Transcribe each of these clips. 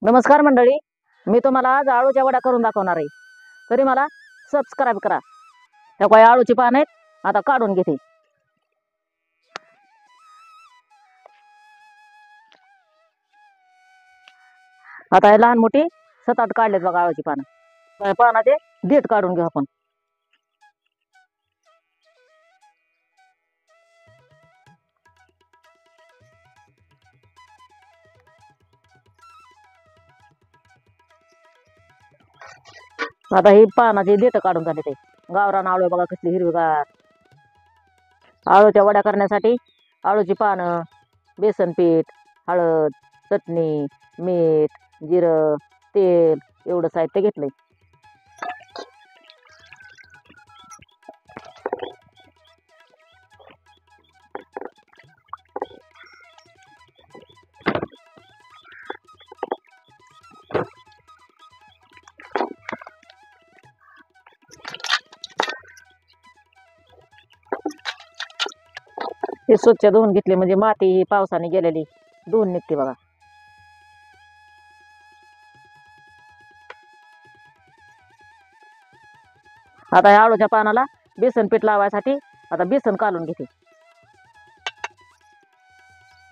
नमस्कार मंडळी, मी तुम्हाला आज आळूच्या वड्या करून दाखवणार आहे. तरी मला सबस्क्राईब करा. त्या काही आळूची पान आहेत, आता काढून घेते. आता हे लहान मोठी 7-8 काढलेत बघा आळूची पानं. पानाचे देठ काढून घेऊ आपण. आता ही पानाची देठ काढून झाले ते. गावरान आळू बघा कसली हिरवीगार. आळूच्या वड्या करण्यासाठी आळूची पानं, बेसन पीठ, हळद, चटणी, मीठ, जिरं, तेल एवढं साहित्य घेतलंय. हे स्वच्छ धुवून घेतले म्हणजे माती ही पावसाने गेलेली धुवून निघते बघा. आता या आळूच्या पानाला बेसन पीठ लावायसाठी आता बेसन कालून घेते.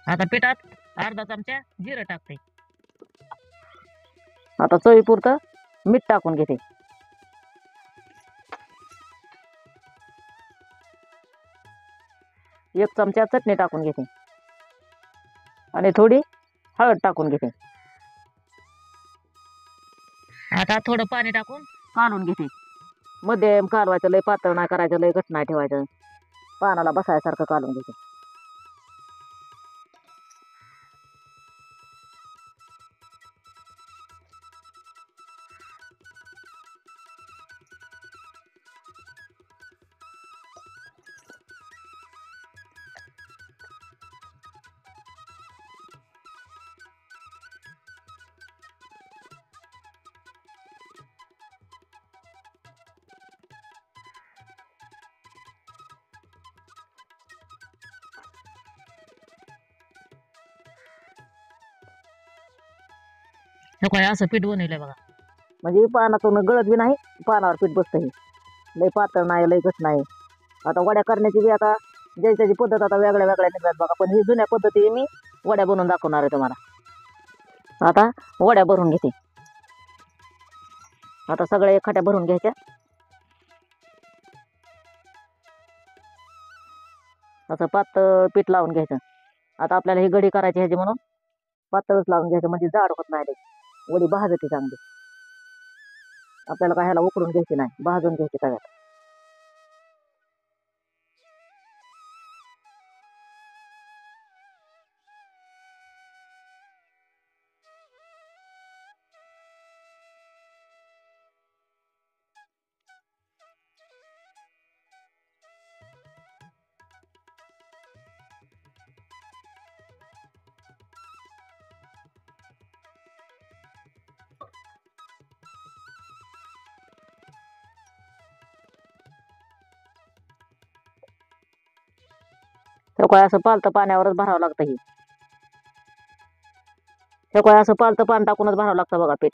आता पिठात अर्धा चमचा जिरं टाकते. आता चवीपुरतं मीठ टाकून घेते. एक चमचा चटणी टाकून घेते आणि थोडी हळद टाकून घेते. आता थोडं पाणी टाकून कालून घेते. मध्यम कालवायचं, लय पातळ नाही करायचं, लय घट्ट नाही ठेवायचं. पानाला बसायसारखं कालून घेते. हे काय असं पीठ बनवलंय बघा. म्हणजे पानातून गळत बी नाही, पानावर पीठ बसतं. हे लय पातळ नाही, लय घट नाही. आता वड्या करण्याची बी आता ज्याची त्याची पद्धत आता वेगळ्या वेगळ्या निघतात बघा. पण ही जुन्या पद्धतीने मी वड्या बनवून दाखवणार आहे तुम्हाला. आता वड्या भरून घेते. आता सगळ्या एकट्या भरून घ्यायच्या. असं पातळ पीठ लावून घ्यायचं. आता आपल्याला ही गडी करायची ह्याची म्हणून पातळच लावून घ्यायचं म्हणजे जाड होत नाही. वडी भाजते चांगली. आपल्याला काय ह्याला उकडून घ्यायची नाही, भाजून घ्यायची तव्यात. हे काय असं पालतं पाण्यावरच भरावं लागतं. हे काय असं पालतं पाणी टाकूनच भरावं लागतं बघा पीठ.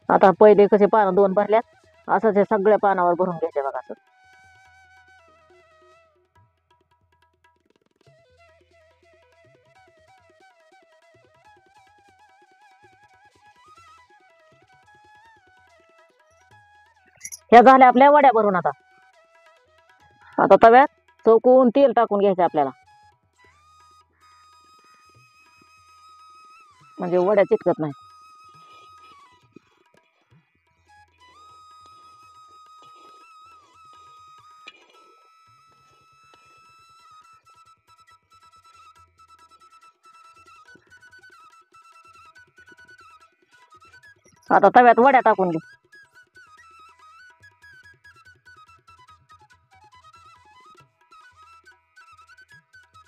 आता पहिले कसे पानं 2 भरल्यात, असंच हे सगळ्या पानावर भरून घ्यायचे बघा. असं ह्या झाल्या आपल्या वड्या भरून. आता आता तव्यात चौकून तेल टाकून घ्यायचं आपल्याला, म्हणजे वड्या चिटकत नाही. आता तव्यात वड्या टाकून घे.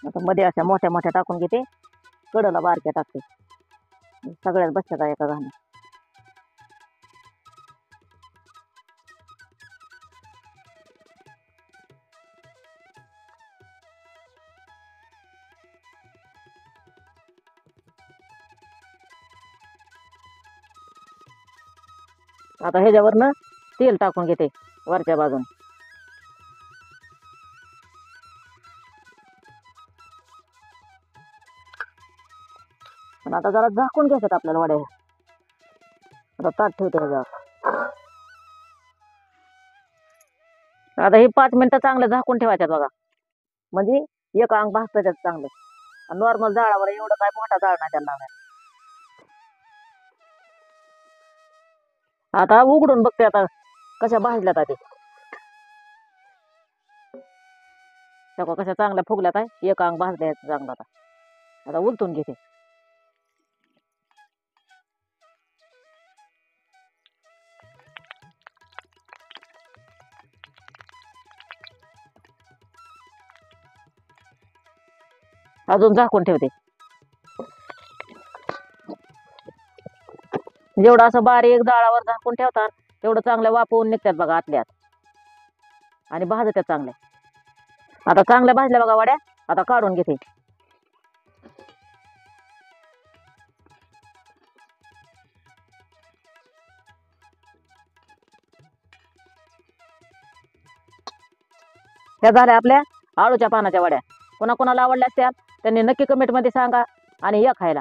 आता मध्ये अशा मोठ्या मोठ्या टाकून घेते, कडला बारक्या टाकते, सगळ्यात बसतात एका घाण. आता ह्याच्यावरनं तेल टाकून घेते वरच्या बाजून. पण आता जरा झाकून घ्यायच्यात आपल्याला वड्या. आता ताट ठेवते ह्याच्यावर. आता हे 5 मिनिटं चांगलं झाकून ठेवायच्यात बघा, म्हणजे एक अंग भाजतं त्यात चांगलं. नॉर्मल जाळावर एवढं काय मोठा जाळ नाही त्याला लावायचा. आता उघडून बघते आता कशा भाजल्यात आधी. कशा चांगल्या फुगल्यात आहे, एक अंग भाजल्या चांगलं. आता उलटून घेते. अजून झाकून ठेवते. जेवढं असं बारीक जाळावर झाकून ठेवतात तेवढं चांगलं वाफवून निघतात बघा आतल्यात, आणि भाजत्यात चांगल्या. आता चांगल्या भाजल्या बघा वड्या. आता काढून घेते. ह्या झाल्या आपल्या आळूच्या पानाच्या वड्या. कोणाकोणाला आवडल्या असत्या त्यांनी नक्की कमेंटमध्ये सांगा आणि या खायला.